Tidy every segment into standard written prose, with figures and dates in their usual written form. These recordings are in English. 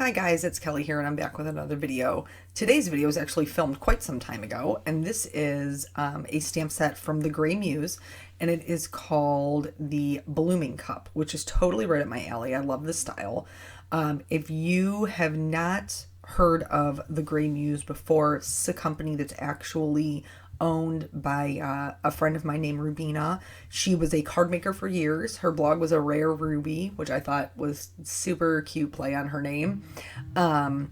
Hi guys, it's Kelly here and I'm back with another video. Today's video was actually filmed quite some time ago, and this is a stamp set from the Gray Muse, and it is called the Blooming Cup, which is totally right up my alley. I love this style. If you have not heard of the Gray Muse before, it's a company that's actually owned by a friend of mine named Rubina. She was a card maker for years. Her blog was A Rare Ruby, which I thought was super cute play on her name. And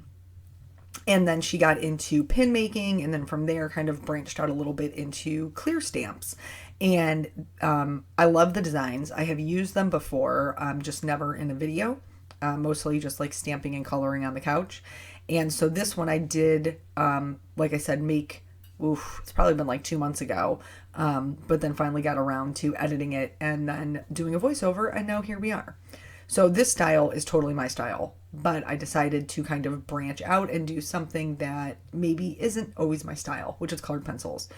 then she got into pin making, and then from there kind of branched out a little bit into clear stamps. And I love the designs. I have used them before, just never in a video. Mostly just like stamping and coloring on the couch. And so this one I did, like I said, it's probably been like 2 months ago, but then finally got around to editing it and then doing a voiceover, and now here we are. So this style is totally my style, but I decided to kind of branch out and do something that maybe isn't always my style, which is colored pencils.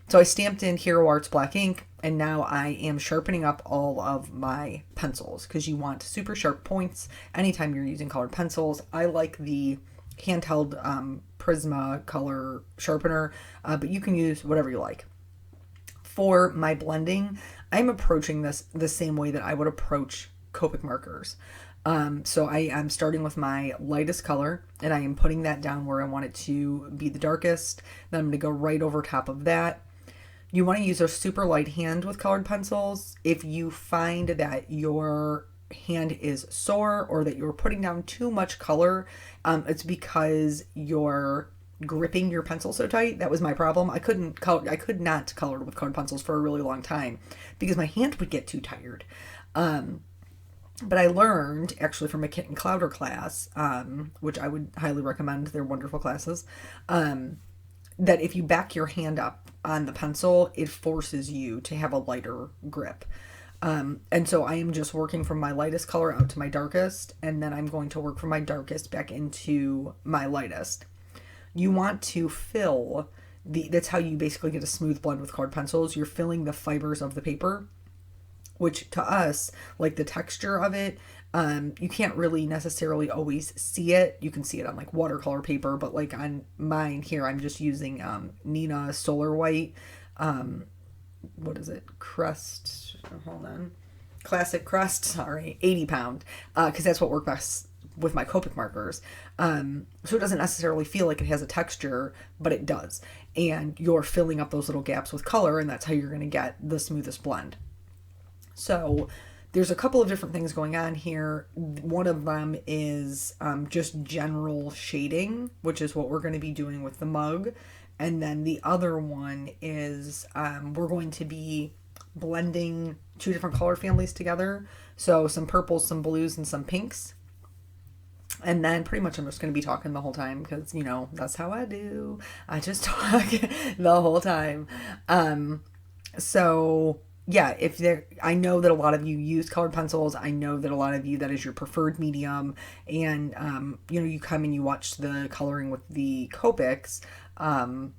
So I stamped in Hero Arts black ink, and now I am sharpening up all of my pencils because you want super sharp points anytime you're using colored pencils. I like the handheld Prisma color sharpener, but you can use whatever you like. For my blending, I'm approaching this the same way that I would approach Copic markers. So I am starting with my lightest color, and I am putting that down where I want it to be the darkest. Then I'm going to go right over top of that. You want to use a super light hand with colored pencils. If you find that your hand is sore or that you're putting down too much color, it's because you're gripping your pencil so tight. That was my problem. I could not color with colored pencils for a really long time because my hand would get too tired. But I learned actually from a Kit and Clouder class, which I would highly recommend. They're wonderful classes. That if you back your hand up on the pencil, it forces you to have a lighter grip. And so I am just working from my lightest color out to my darkest, and then I'm going to work from my darkest back into my lightest. You want to fill that's how you basically get a smooth blend with colored pencils. You're filling the fibers of the paper, which to us, like the texture of it, you can't really necessarily always see it. You can see it on like watercolor paper, but like on mine here, I'm just using Nina Solar White. What is it? Crust. Hold on. Classic Crust. Sorry, 80 pound. Because that's what worked best with my Copic markers. So it doesn't necessarily feel like it has a texture, but it does. And you're filling up those little gaps with color, and that's how you're going to get the smoothest blend. So there's a couple of different things going on here. One of them is just general shading, which is what we're going to be doing with the mug. And then the other one is we're going to be blending two different color families together. So some purples, some blues, and some pinks. And then pretty much I'm just going to be talking the whole time because, that's how I do. I just talk the whole time. So yeah, I know that a lot of you use colored pencils. I know that a lot of you, that is your preferred medium. And, you come and you watch the coloring with the Copics, and,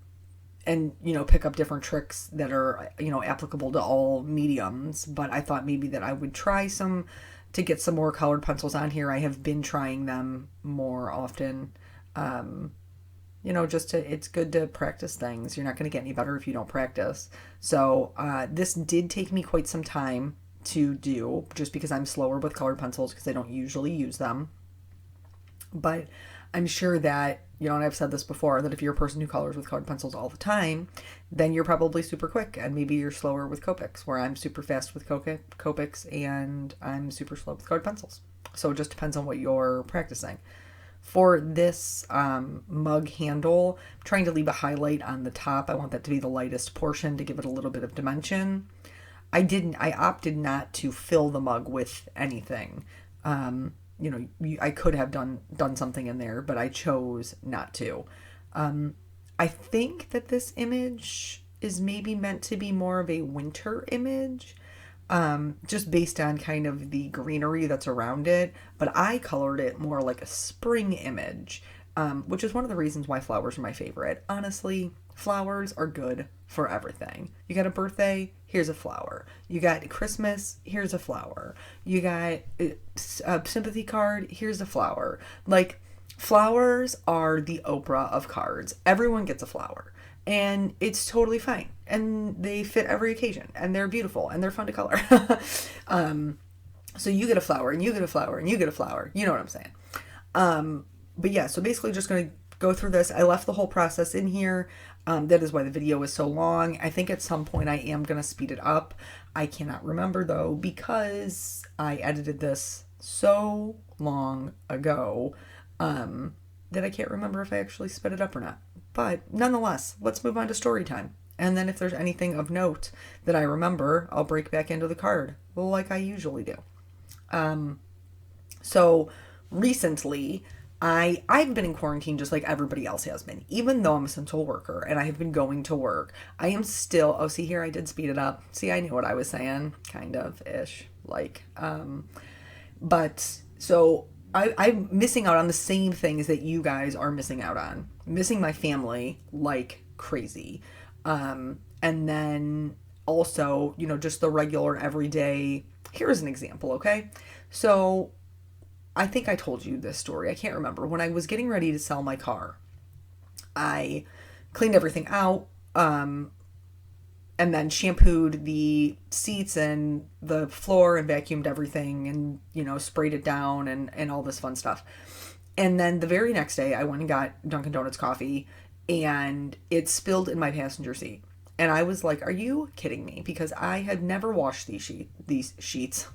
pick up different tricks that are, applicable to all mediums. But I thought maybe that I would try to get some more colored pencils on here. I have been trying them more often. It's good to practice things. You're not going to get any better if you don't practice. So this did take me quite some time to do, just because I'm slower with colored pencils because I don't usually use them. But I'm sure that, and I've said this before, that if you're a person who colors with colored pencils all the time, then you're probably super quick, and maybe you're slower with Copics, where I'm super fast with Copics and I'm super slow with colored pencils. So it just depends on what you're practicing. For this mug handle, I'm trying to leave a highlight on the top. I want that to be the lightest portion to give it a little bit of dimension. I opted not to fill the mug with anything. I could have done something in there, but I chose not to. I think that this image is maybe meant to be more of a winter image, just based on kind of the greenery that's around it, but I colored it more like a spring image, which is one of the reasons why flowers are my favorite. Honestly, flowers are good for everything. You got a birthday, here's a flower. You got Christmas, here's a flower. You got a sympathy card, here's a flower. Like, Flowers are the Oprah of cards. Everyone gets a flower. And it's totally fine. And they fit every occasion. And they're beautiful. And they're fun to color. So you get a flower, and you get a flower, and you get a flower. You know what I'm saying. But yeah, so basically just going to go through this. I left the whole process in here. That is why the video is so long. I think at some point I am going to speed it up. I cannot remember though, because I edited this so long ago that I can't remember if I actually sped it up or not. But nonetheless, let's move on to story time. And then if there's anything of note that I remember, I'll break back into the card like I usually do. So recently, I've been in quarantine just like everybody else has been. Even though I'm a essential worker and I have been going to work, I am still, oh, see here, I did speed it up. See, I knew what I was saying, kind of ish, like, but so I'm missing out on the same things that you guys are missing out on. Missing my family like crazy. And then also, you know, just the regular everyday. Here's an example, okay? So I think I told you this story. I can't remember. When I was getting ready to sell my car, I cleaned everything out, and then shampooed the seats and the floor and vacuumed everything and, you know, sprayed it down and all this fun stuff. And then the very next day I went and got Dunkin' Donuts coffee and it spilled in my passenger seat. And I was like, are you kidding me? Because I had never washed these sheets.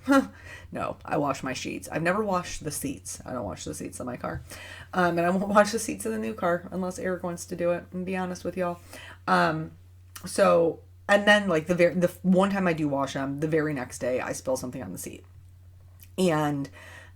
No, I wash my sheets. I've never washed the seats. I don't wash the seats in my car. And I won't wash the seats in the new car unless Eric wants to do it, and be honest with y'all. So, and then like the one time I do wash them, the very next day I spill something on the seat. And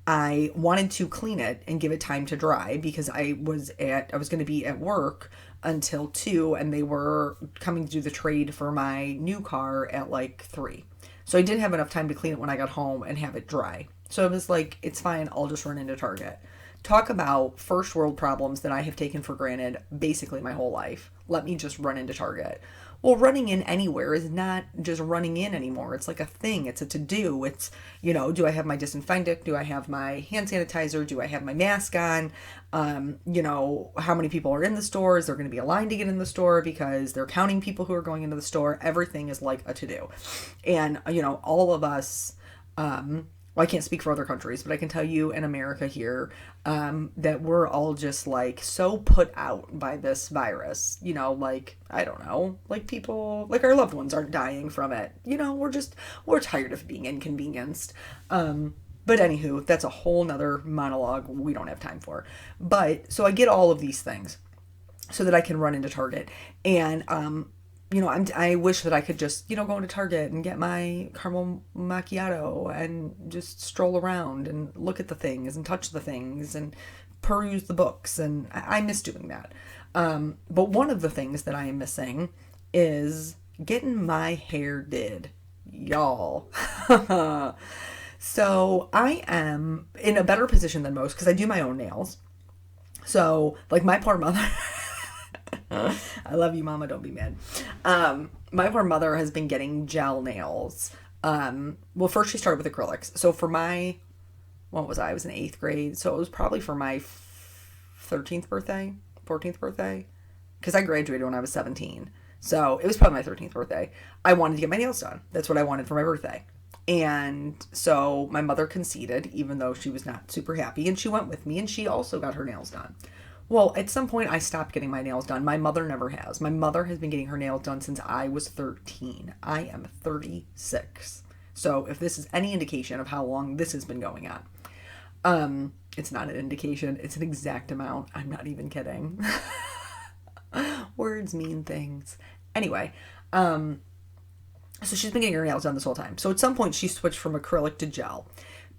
I wanted to clean it and give it time to dry because I was going to be at work until 2 and they were coming to do the trade for my new car at like 3. So I didn't have enough time to clean it when I got home and have it dry. So I was like, it's fine, I'll just run into Target. Talk about first world problems that I have taken for granted basically my whole life. Let me just run into Target. Well, running in anywhere is not just running in anymore. It's like a thing. It's a to-do. It's, you know, do I have my disinfectant? Do I have my hand sanitizer? Do I have my mask on? You know, how many people are in the store? Is there going to be a line to get in the store because they're counting people who are going into the store? Everything is like a to-do. And, you know, all of us, well, I can't speak for other countries, but I can tell you in America here, that we're all just like so put out by this virus, you know, like, I don't know, like people, like our loved ones aren't dying from it. You know, we're tired of being inconvenienced. But anywho, that's a whole nother monologue we don't have time for. But so I get all of these things so that I can run into Target and, you know, I wish that I could just, you know, go into Target and get my caramel macchiato and just stroll around and look at the things and touch the things and peruse the books. And I miss doing that. But one of the things that I am missing is getting my hair did, y'all. So I am in a better position than most because I do my own nails. So like my poor mother... I love you, Mama. Don't be mad. My poor mother has been getting gel nails. Well, first she started with acrylics. So for my, what was I? I was in 8th grade. So it was probably for my 13th birthday, 14th birthday. Because I graduated when I was 17. So it was probably my 13th birthday. I wanted to get my nails done. That's what I wanted for my birthday. And so my mother conceded, even though she was not super happy. And she went with me and she also got her nails done. Well, at some point, I stopped getting my nails done. My mother never has. My mother has been getting her nails done since I was 13. I am 36. So if this is any indication of how long this has been going on, it's not an indication. It's an exact amount. I'm not even kidding. Words mean things. Anyway, so she's been getting her nails done this whole time. So at some point, she switched from acrylic to gel.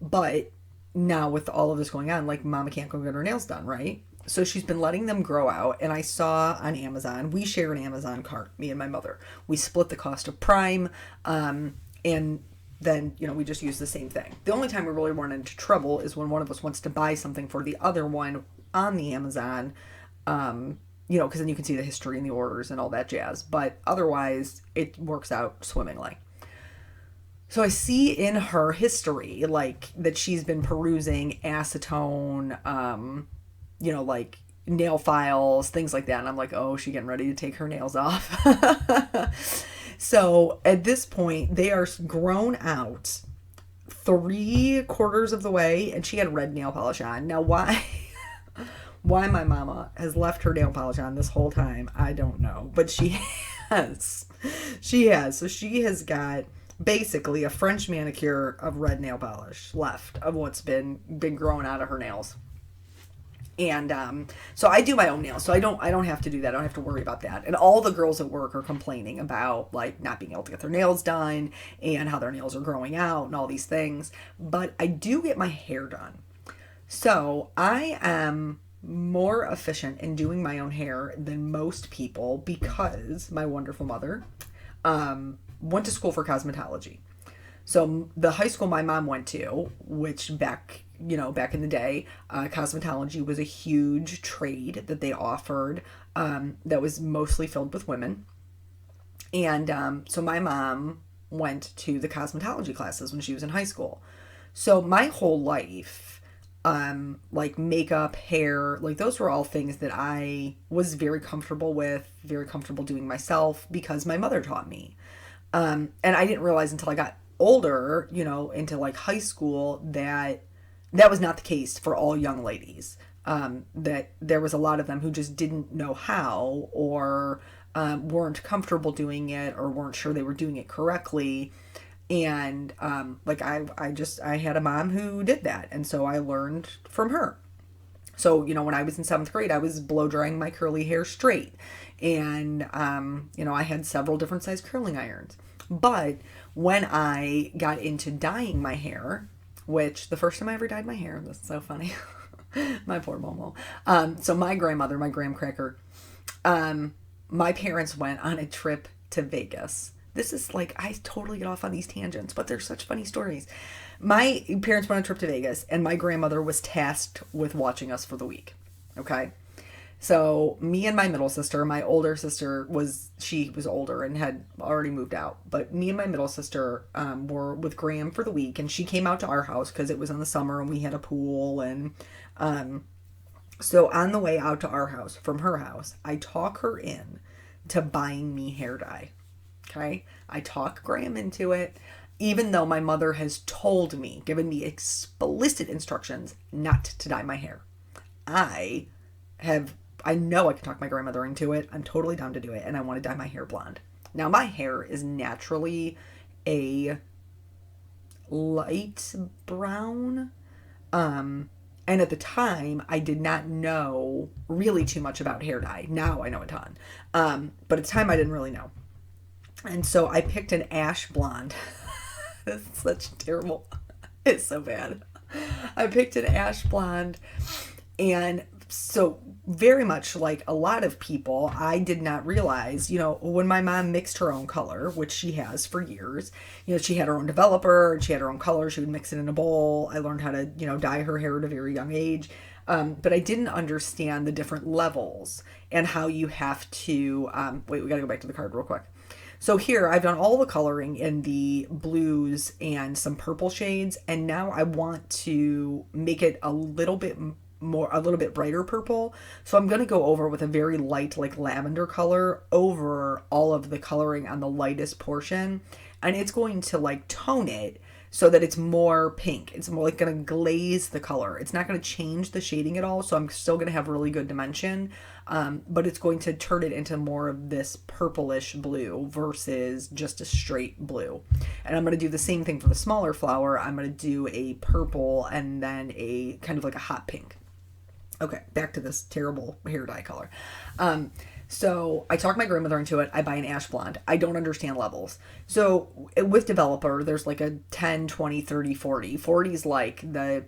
But now with all of this going on, like, Mama can't go get her nails done, right? So she's been letting them grow out, and I saw on Amazon, we share an Amazon cart, me and my mother. We split the cost of Prime, and then, you know, we just use the same thing. The only time we really run into trouble is when one of us wants to buy something for the other one on the Amazon, you know, because then you can see the history and the orders and all that jazz. But otherwise, it works out swimmingly. So I see in her history, like, that she's been perusing acetone, like nail files, things like that. And I'm like, oh, she getting ready to take her nails off. So at this point, they are grown out 3/4 of the way, and she had red nail polish on. Now, why my mama has left her nail polish on this whole time, I don't know, but she has. She has. So she has got basically a French manicure of red nail polish left of what's been growing out of her nails. And so I do my own nails, so I don't have to do that. I don't have to worry about that. And all the girls at work are complaining about like not being able to get their nails done and how their nails are growing out and all these things. But I do get my hair done. So I am more efficient in doing my own hair than most people because my wonderful mother went to school for cosmetology. So the high school my mom went to, which back in the day, cosmetology was a huge trade that they offered that was mostly filled with women. And so my mom went to the cosmetology classes when she was in high school. So my whole life, like makeup, hair, like those were all things that I was very comfortable with, very comfortable doing myself because my mother taught me. And I didn't realize until I got older, into like high school, that was not the case for all young ladies. That there was a lot of them who just didn't know how, or weren't comfortable doing it, or weren't sure they were doing it correctly. And like I had a mom who did that, and so I learned from her. So, when I was in 7th grade, I was blow drying my curly hair straight. And, I had several different size curling irons. But when I got into dyeing my hair, which the first time I ever dyed my hair, this is so funny. My poor Momo. So my grandmother, my graham cracker, my parents went on a trip to Vegas. This is like, I totally get off on these tangents, but they're such funny stories. My parents went on a trip to Vegas, and my grandmother was tasked with watching us for the week. Okay? So me and my middle sister, my older sister she was older and had already moved out. But me and my middle sister were with Graham for the week, and she came out to our house because it was in the summer and we had a pool. And so on the way out to our house from her house, I talk her in to buying me hair dye. Okay? I talk Graham into it, even though my mother has told me, given me explicit instructions not to dye my hair. I know I can talk my grandmother into it. I'm totally down to do it, and I want to dye my hair blonde. Now, my hair is naturally a light brown, and at the time, I did not know really too much about hair dye. Now I know a ton, but at the time, I didn't really know. And so I picked an ash blonde. It's such terrible. It's so bad. I picked an ash blonde, and so very much like a lot of people, I did not realize, when my mom mixed her own color, which she has for years, she had her own developer and she had her own color. She would mix it in a bowl. I learned how to, dye her hair at a very young age. But I didn't understand the different levels and how you have to, wait, we got to go back to the card real quick. So here I've done all the coloring in the blues and some purple shades. And now I want to make it a little bit brighter purple. So I'm going to go over with a very light, like lavender color over all of the coloring on the lightest portion. And it's going to like tone it so that it's more pink. It's more like going to glaze the color. It's not going to change the shading at all. So I'm still going to have really good dimension. But it's going to turn it into more of this purplish blue versus just a straight blue. And I'm going to do the same thing for the smaller flower. I'm going to do a purple and then a kind of like a hot pink. Okay, back to this terrible hair dye color. So I talk my grandmother into it. I buy an ash blonde. I don't understand levels. So with developer, there's like a 10, 20, 30, 40. 40 is like the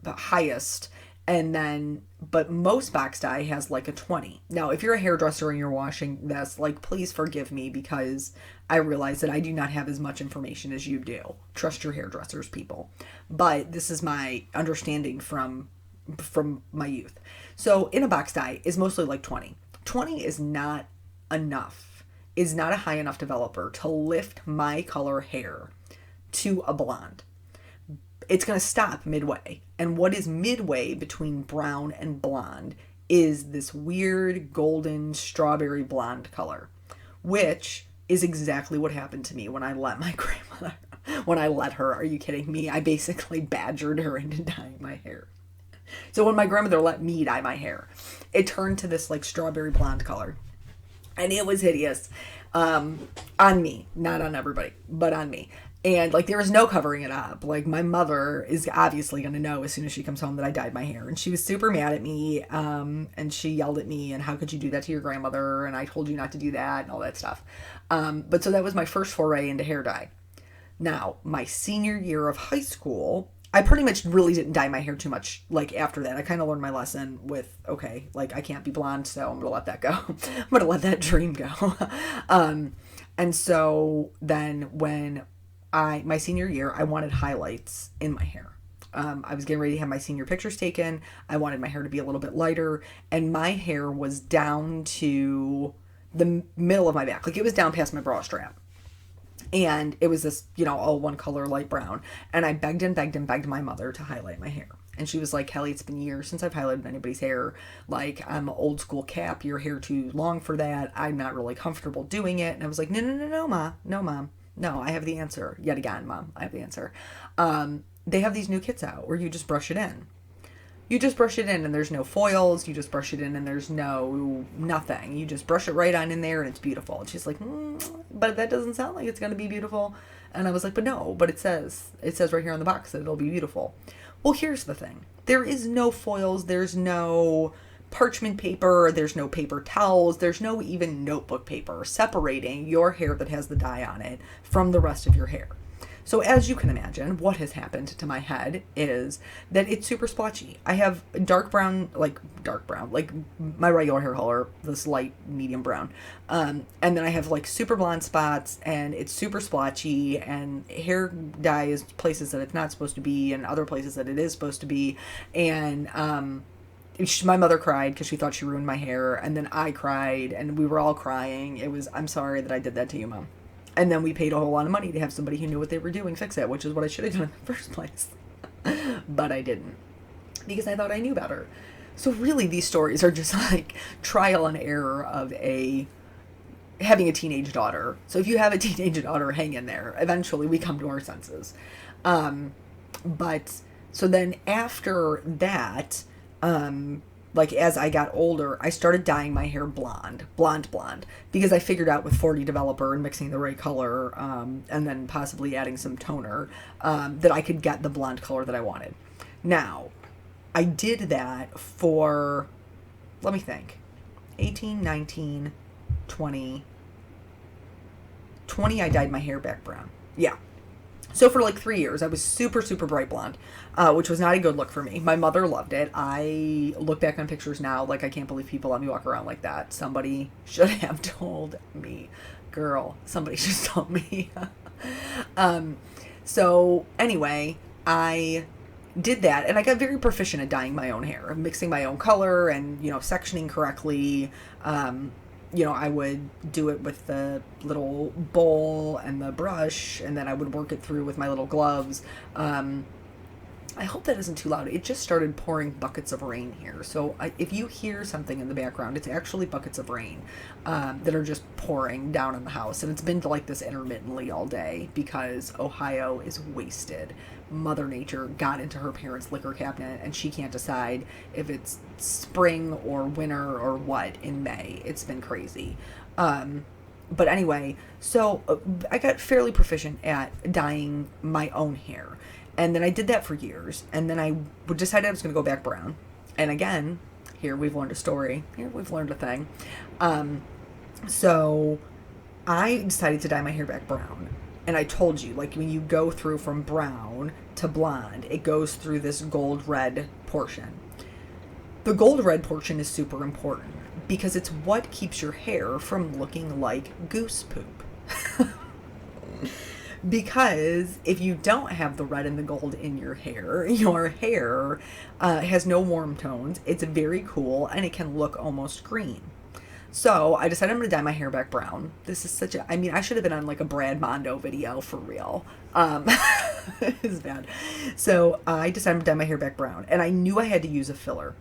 highest. And then, but most box dye has like a 20. Now, if you're a hairdresser and you're washing this, like, please forgive me because I realize that I do not have as much information as you do. Trust your hairdressers, people. But this is my understanding from my youth. So in a box dye is mostly like 20. 20 is not enough, is not a high enough developer to lift my color hair to a blonde. It's going to stop midway. And what is midway between brown and blonde is this weird golden strawberry blonde color, which is exactly what happened to me when I let my grandmother, when I let her, are you kidding me? I basically badgered her into dyeing my hair. So when my grandmother let me dye my hair, it turned to this like strawberry blonde color. And it was hideous. On me, not on everybody, but on me. And like there was no covering it up. Like my mother is obviously going to know as soon as she comes home that I dyed my hair. And she was super mad at me. And she yelled at me, and how could you do that to your grandmother? And I told you not to do that and all that stuff. But so that was my first foray into hair dye. Now, my senior year of high school, I pretty much really didn't dye my hair too much. Like after that, I kind of learned my lesson with, okay, like I can't be blonde, so I'm going to let that go. I'm going to let that dream go. And so then when my senior year, I wanted highlights in my hair. I was getting ready to have my senior pictures taken. I wanted my hair to be a little bit lighter, and my hair was down to the middle of my back. Like it was down past my bra strap. And it was this, all one color, light brown. And I begged and begged and begged my mother to highlight my hair. And she was like, Kelly, it's been years since I've highlighted anybody's hair. Like, I'm an old school cap. Your hair too long for that. I'm not really comfortable doing it. And I was like, no, Ma. No, Mom. No, I have the answer. Yet again, Mom, I have the answer. They have these new kits out where you just brush it in. You just brush it in and there's no foils. You just brush it in and there's nothing. You just brush it right on in there and it's beautiful. And she's like, but that doesn't sound like it's going to be beautiful. And I was like, but it says right here on the box that it'll be beautiful. Well, here's the thing. There is no foils. There's no parchment paper. There's no paper towels. There's no even notebook paper separating your hair that has the dye on it from the rest of your hair. So as you can imagine, what has happened to my head is that it's super splotchy. I have dark brown, like my regular hair color, this light medium brown. And then I have like super blonde spots, and it's super splotchy, and hair dye is places that it's not supposed to be and other places that it is supposed to be. And my mother cried because she thought she ruined my hair, and then I cried, and we were all crying. I'm sorry that I did that to you, Mom. And then we paid a whole lot of money to have somebody who knew what they were doing fix it, which is what I should have done in the first place. But I didn't, because I thought I knew better. So really, these stories are just like trial and error of having a teenage daughter. So if you have a teenage daughter, hang in there. Eventually, we come to our senses. But so then after that, like as I got older, I started dyeing my hair blonde, because I figured out with 4D Developer and mixing the right color, and then possibly adding some toner, that I could get the blonde color that I wanted. Now, I did that for, let me think, 18, 19, 20, I dyed my hair back brown. Yeah. So for like 3 years, I was super, super bright blonde, which was not a good look for me. My mother loved it. I look back on pictures now, like I can't believe people let me walk around like that. Somebody should have told me. Girl, somebody should have told me. So anyway, I did that, and I got very proficient at dyeing my own hair, mixing my own color and, sectioning correctly. I would do it with the little bowl and the brush, and then I would work it through with my little gloves. I hope that isn't too loud. It just started pouring buckets of rain here. So if you hear something in the background, it's actually buckets of rain that are just pouring down on the house. And it's been like this intermittently all day because Ohio is wasted. Mother Nature got into her parents' liquor cabinet, and she can't decide if it's spring or winter or what in May. It's been crazy. But anyway, so I got fairly proficient at dyeing my own hair. And then I did that for years. And then I decided I was going to go back brown. And again, here we've learned a story. Here we've learned a thing. So I decided to dye my hair back brown. And I told you, like when you go through from brown to blonde, it goes through this gold red portion. The gold red portion is super important because it's what keeps your hair from looking like goose poop. Because if you don't have the red and the gold in your hair has no warm tones. It's very cool, and it can look almost green. So I decided I'm going to dye my hair back brown. This is I should have been on like a Brad Mondo video for real. It's bad. So I decided to dye my hair back brown, and I knew I had to use a filler.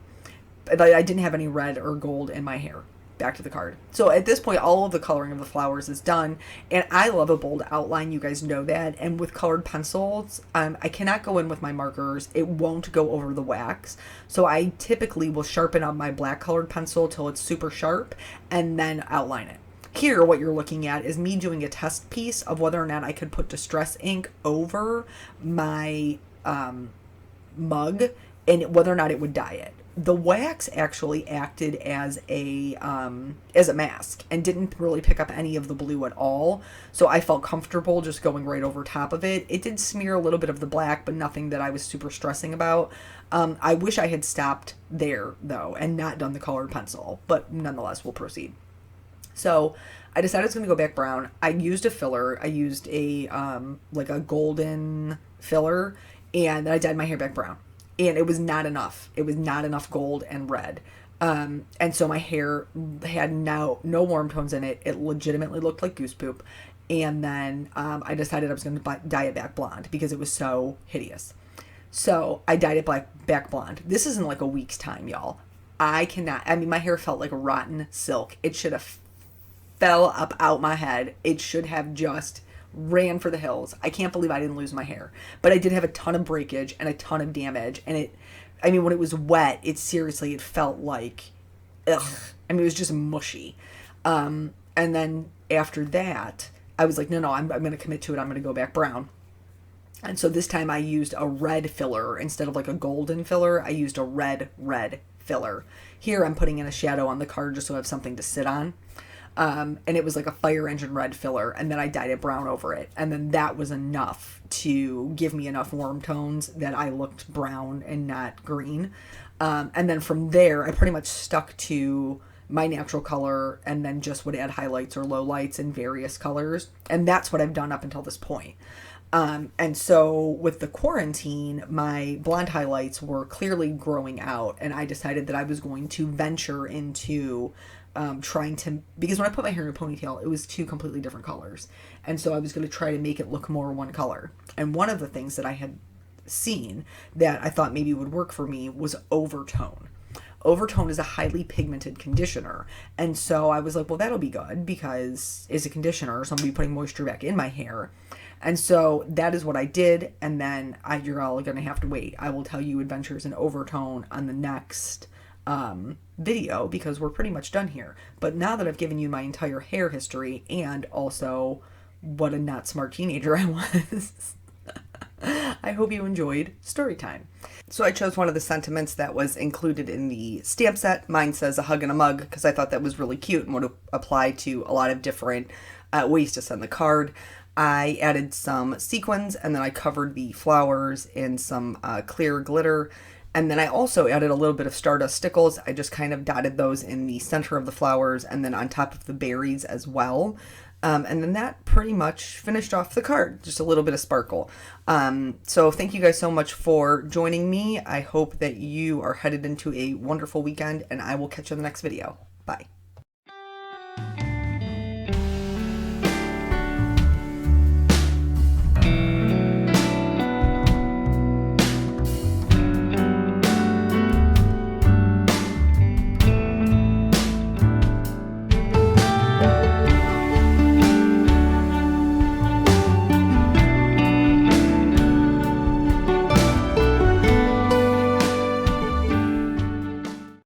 But I didn't have any red or gold in my hair. Back to the card. So at this point, all of the coloring of the flowers is done, and I love a bold outline. You guys know that. And with colored pencils, I cannot go in with my markers. It won't go over the wax. So I typically will sharpen up my black colored pencil till it's super sharp, and then outline it. Here, what you're looking at is me doing a test piece of whether or not I could put Distress ink over my mug and whether or not it would dye it. The wax actually acted as a mask and didn't really pick up any of the blue at all. So I felt comfortable just going right over top of it. It did smear a little bit of the black, but nothing that I was super stressing about. I wish I had stopped there though and not done the colored pencil, but nonetheless, we'll proceed. So I decided I was going to go back brown. I used a filler. I used a like a golden filler, and then I dyed my hair back brown. And it was not enough. It was not enough gold and red. And so my hair had no warm tones in it. It legitimately looked like goose poop. And then I decided I was going to dye it back blonde because it was so hideous. So I dyed it back blonde. This is in like a week's time, y'all. I mean, my hair felt like rotten silk. It should have fell up out my head. It should have just ran for the hills. I can't believe I didn't lose my hair. But I did have a ton of breakage and a ton of damage. And I mean, when it was wet, it felt like, ugh. I mean, it was just mushy. And then after that, I was like, no, I'm going to commit to it. I'm going to go back brown. And so this time I used a red filler instead of like a golden filler. I used a red filler. Here I'm putting in a shadow on the card just so I have something to sit on. And it was like a fire engine red filler, and then I dyed it brown over it, and then that was enough to give me enough warm tones that I looked brown and not green. And then from there I pretty much stuck to my natural color and then just would add highlights or lowlights in various colors, and that's what I've done up until this point. And so with the quarantine, my blonde highlights were clearly growing out, and I decided that I was going to venture into because when I put my hair in a ponytail, it was two completely different colors. And so I was going to try to make it look more one color. And one of the things that I had seen that I thought maybe would work for me was Overtone. Overtone is a highly pigmented conditioner. And so I was like, well, that'll be good because it's a conditioner, so I'm going to be putting moisture back in my hair. And so that is what I did. And then you're all going to have to wait. I will tell you adventures in Overtone on the next video because we're pretty much done here. But now that I've given you my entire hair history and also what a not smart teenager I was, I hope you enjoyed story time. So I chose one of the sentiments that was included in the stamp set. Mine says a hug and a mug because I thought that was really cute and would apply to a lot of different ways to send the card. I added some sequins and then I covered the flowers in some clear glitter. And then I also added a little bit of Stardust Stickles. I just kind of dotted those in the center of the flowers and then on top of the berries as well. And then that pretty much finished off the card. Just a little bit of sparkle. So thank you guys so much for joining me. I hope that you are headed into a wonderful weekend, and I will catch you in the next video. Bye.